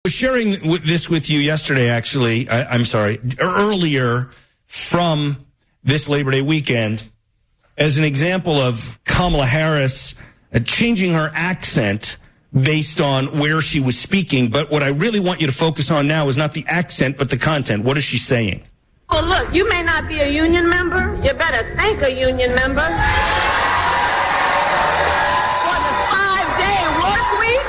was sharing this with you yesterday, actually. Earlier from this Labor Day weekend as an example of Kamala Harris changing her accent based on where she was speaking. But what I really want you to focus on now is not the accent, but the content. What is she saying? Well, look, you may not be a union member. You better thank a union member. For the 5-day work week,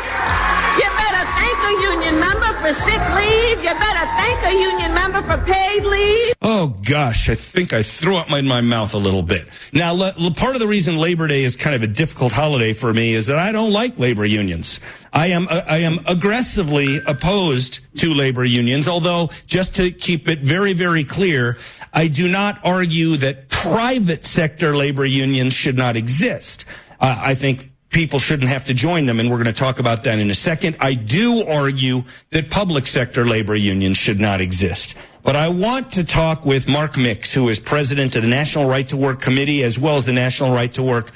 you better thank a union member for sick leave. You better thank a union member for paid leave. Oh, gosh, I think I threw up in my mouth a little bit. Now, part of the reason Labor Day is kind of a difficult holiday for me is that I don't like labor unions. I am aggressively opposed to labor unions, although just to keep it very, very clear, I do not argue that private sector labor unions should not exist. I think people shouldn't have to join them, and we're going to talk about that in a second. I do argue that public sector labor unions should not exist. But I want to talk with Mark Mix, who is president of the National Right to Work Committee, as well as the National Right to Work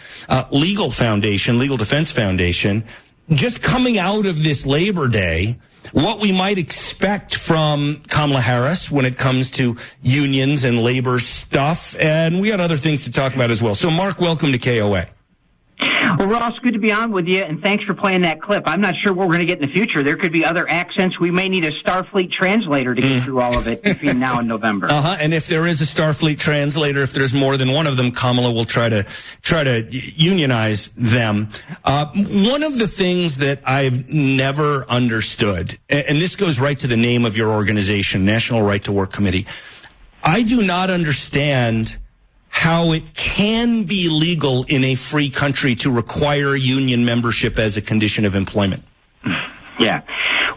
Legal Defense Foundation. Just coming out of this Labor Day, what we might expect from Kamala Harris when it comes to unions and labor stuff. And we got other things to talk about as well. So, Mark, welcome to KOA. Well, Ross, good to be on with you, and thanks for playing that clip. I'm not sure what we're going to get in the future. There could be other accents. We may need a Starfleet translator to get through all of it between now and November. And if there is a Starfleet translator, if there's more than one of them, Kamala will try to unionize them. One of the things that I've never understood, and this goes right to the name of your organization, National Right to Work Committee, I do not understand how it can be legal in a free country to require union membership as a condition of employment. Yeah.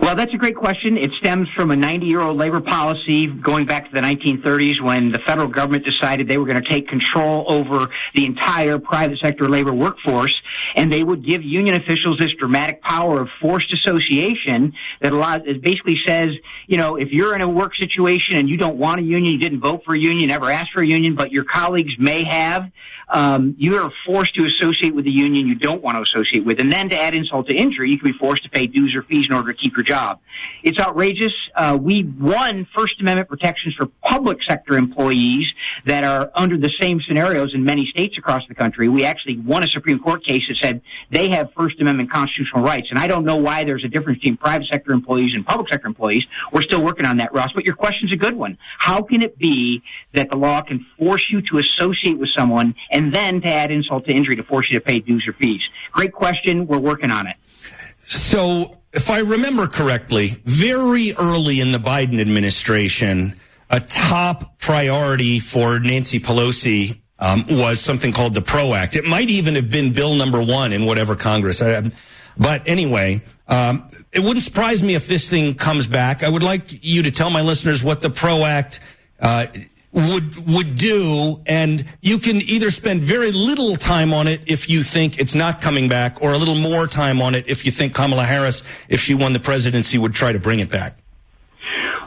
Well, that's a great question. It stems from a 90-year-old labor policy going back to the 1930s when the federal government decided they were going to take control over the entire private sector labor workforce, and they would give union officials this dramatic power of forced association that it basically says, you know, if you're in a work situation and you don't want a union, you didn't vote for a union, never asked for a union, but your colleagues may have, you are forced to associate with the union you don't want to associate with. And then to add insult to injury, you can be forced to pay dues or fees in order to keep your job. It's outrageous. We won First Amendment protections for public sector employees that are under the same scenarios in many states across the country. We actually won a Supreme Court case that said they have First Amendment constitutional rights. And I don't know why there's a difference between private sector employees and public sector employees. We're still working on that, Ross. But your question's a good one. How can it be that the law can force you to associate with someone and then to add insult to injury to force you to pay dues or fees? Great question. We're working on it. So, if I remember correctly, very early in the Biden administration, a top priority for Nancy Pelosi was something called the PRO Act. It might even have been bill number 1 in whatever Congress. But anyway, it wouldn't surprise me if this thing comes back. I would like you to tell my listeners what the PRO Act would do, and you can either spend very little time on it if you think it's not coming back, or a little more time on it if you think Kamala Harris, if she won the presidency, would try to bring it back.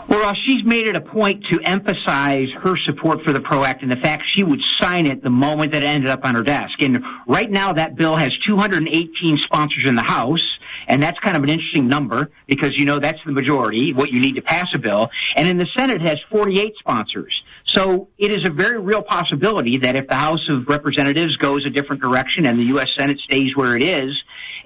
Well, she's made it a point to emphasize her support for the PRO Act and the fact she would sign it the moment that it ended up on her desk. And right now that bill has 218 sponsors in the House, and that's kind of an interesting number because, you know, that's the majority, what you need to pass a bill. And in the Senate it has 48 sponsors. So it is a very real possibility that if the House of Representatives goes a different direction and the U.S. Senate stays where it is,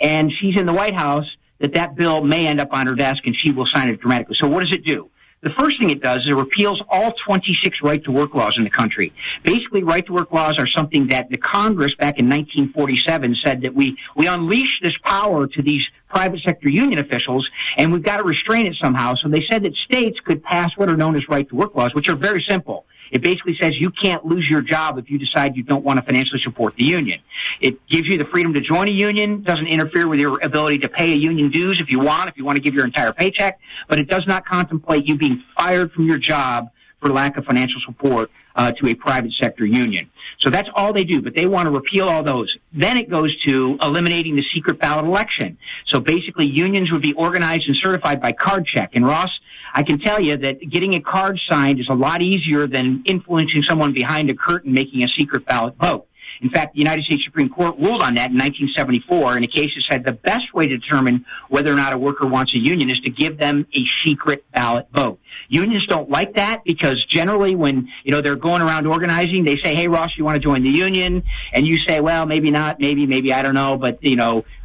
and she's in the White House, that bill may end up on her desk and she will sign it dramatically. So what does it do? The first thing it does is it repeals all 26 right-to-work laws in the country. Basically, right-to-work laws are something that the Congress back in 1947 said that we unleash this power to these private sector union officials, and we've got to restrain it somehow. So they said that states could pass what are known as right-to-work laws, which are very simple. It basically says you can't lose your job if you decide you don't want to financially support the union. It gives you the freedom to join a union, doesn't interfere with your ability to pay a union dues if you want to give your entire paycheck, but it does not contemplate you being fired from your job for lack of financial support to a private sector union. So that's all they do, but they want to repeal all those. Then it goes to eliminating the secret ballot election. So basically unions would be organized and certified by card check. And Ross, I can tell you that getting a card signed is a lot easier than influencing someone behind a curtain making a secret ballot vote. In fact, the United States Supreme Court ruled on that in 1974 in a case that said the best way to determine whether or not a worker wants a union is to give them a secret ballot vote. Unions don't like that because generally when, they're going around organizing, they say, hey, Ross, you want to join the union? And you say, well, maybe not, maybe, I don't know, but,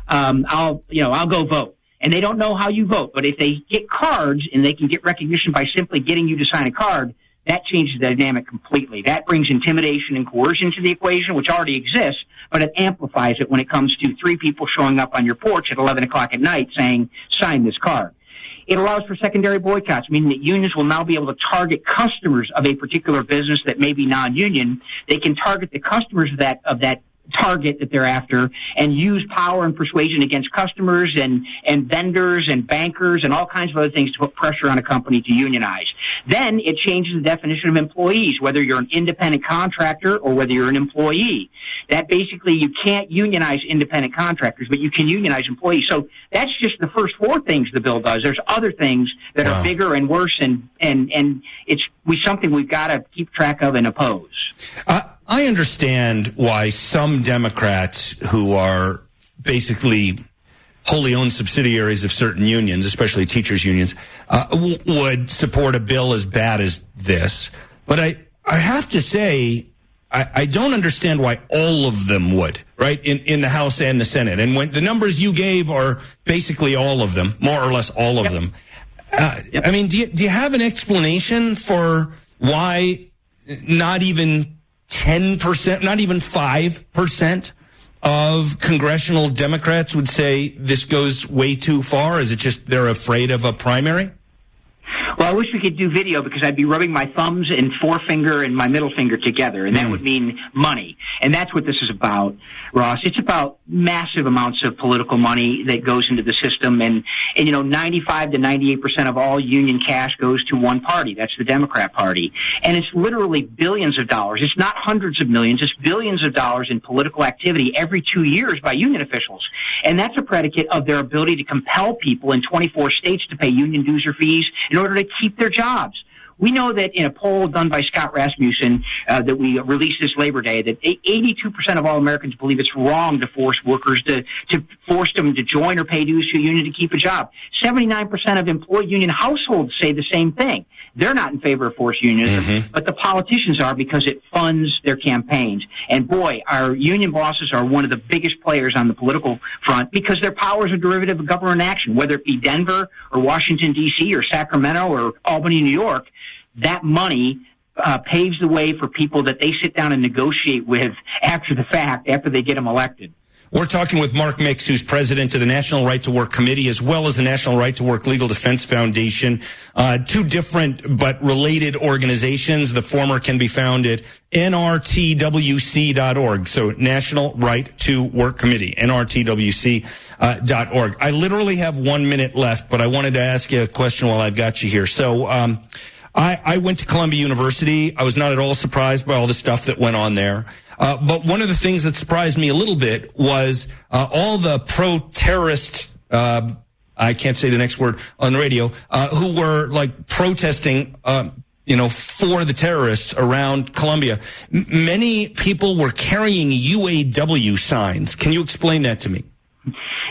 I'll go vote. And they don't know how you vote. But if they get cards and they can get recognition by simply getting you to sign a card, that changes the dynamic completely. That brings intimidation and coercion to the equation, which already exists, but it amplifies it when it comes to 3 people showing up on your porch at 11 o'clock at night saying, sign this card. It allows for secondary boycotts, meaning that unions will now be able to target customers of a particular business that may be non-union. They can target the customers of that target that they're after and use power and persuasion against customers and vendors and bankers and all kinds of other things to put pressure on a company to unionize. Then it changes the definition of employees, whether you're an independent contractor or whether you're an employee. That basically you can't unionize independent contractors, but you can unionize employees. So that's just the first 4 things the bill does. There's other things that are bigger and worse, and it's something we've got to keep track of and oppose. I understand why some Democrats who are basically wholly owned subsidiaries of certain unions, especially teachers' unions, would support a bill as bad as this. But I have to say, I don't understand why all of them would, right, in the House and the Senate. And when the numbers you gave are basically all of them, more or less all of them. I mean, do you have an explanation for why not even 10%, not even 5% of congressional Democrats would say this goes way too far? Is it just they're afraid of a primary? Well, I wish we could do video because I'd be rubbing my thumbs and forefinger and my middle finger together, and that would mean money. And that's what this is about, Ross. It's about massive amounts of political money that goes into the system, and 95 to 98% of all union cash goes to one party. That's the Democrat Party. And it's literally billions of dollars. It's not hundreds of millions. It's billions of dollars in political activity every 2 years by union officials. And that's a predicate of their ability to compel people in 24 states to pay union dues or fees in order to keep their jobs. We know that in a poll done by Scott Rasmussen that we released this Labor Day, that 82% of all Americans believe it's wrong to force workers to force them to join or pay dues to a union to keep a job. 79% of employed union households say the same thing. They're not in favor of forced unionism, but the politicians are because it funds their campaigns. And boy, our union bosses are one of the biggest players on the political front because their power is a derivative of government action, whether it be Denver or Washington, D.C. or Sacramento or Albany, New York. That money paves the way for people that they sit down and negotiate with after the fact, after they get them elected. We're talking with Mark Mix, who's president of the National Right to Work Committee, as well as the National Right to Work Legal Defense Foundation. 2 different but related organizations. The former can be found at nrtwc.org. So National Right to Work Committee, nrtwc.org. I literally have 1 minute left, but I wanted to ask you a question while I've got you here. So, I went to Columbia University. I was not at all surprised by all the stuff that went on there. But one of the things that surprised me a little bit was all the pro-terrorist, I can't say the next word on the radio, who were like protesting, for the terrorists around Columbia. Many people were carrying UAW signs. Can you explain that to me?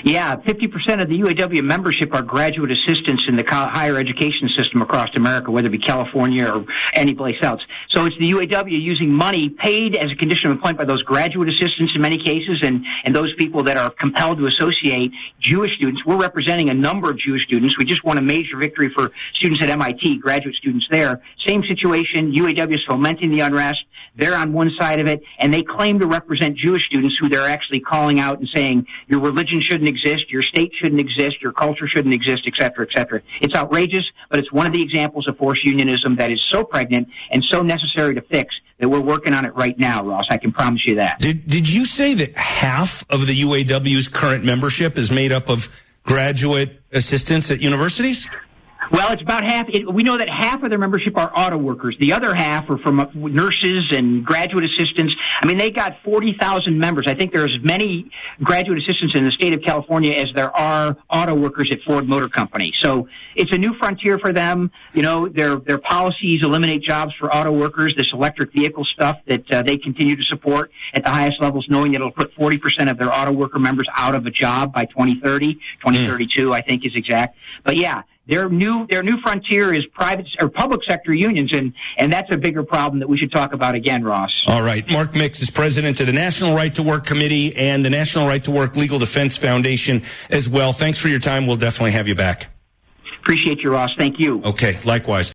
Yeah, 50% of the UAW membership are graduate assistants in the higher education system across America, whether it be California or any place else. So it's the UAW using money paid as a condition of employment by those graduate assistants in many cases and those people that are compelled to associate Jewish students. We're representing a number of Jewish students. We just won a major victory for students at MIT, graduate students there. Same situation, UAW is fomenting the unrest. They're on one side of it, and they claim to represent Jewish students who they're actually calling out and saying, your religion shouldn't exist, your state shouldn't exist, your culture shouldn't exist, et cetera, et cetera. It's outrageous, but it's one of the examples of forced unionism that is so pregnant and so necessary to fix that we're working on it right now, Ross. I can promise you that. Did you say that half of the UAW's current membership is made up of graduate assistants at universities? Well, it's about half. We know that half of their membership are auto workers. The other half are from nurses and graduate assistants. I mean, they got 40,000 members. I think there's as many graduate assistants in the state of California as there are auto workers at Ford Motor Company. So it's a new frontier for them. You know, their policies eliminate jobs for auto workers, this electric vehicle stuff that they continue to support at the highest levels, knowing that it'll put 40% of their auto worker members out of a job by 2030, 2032, I think is exact. But yeah, their new frontier is private or public sector unions, and that's a bigger problem that we should talk about again, Ross. All right. Mark Mix is president of the National Right to Work Committee and the National Right to Work Legal Defense Foundation as well. Thanks for your time. We'll definitely have you back. Appreciate you, Ross. Thank you. Okay, likewise.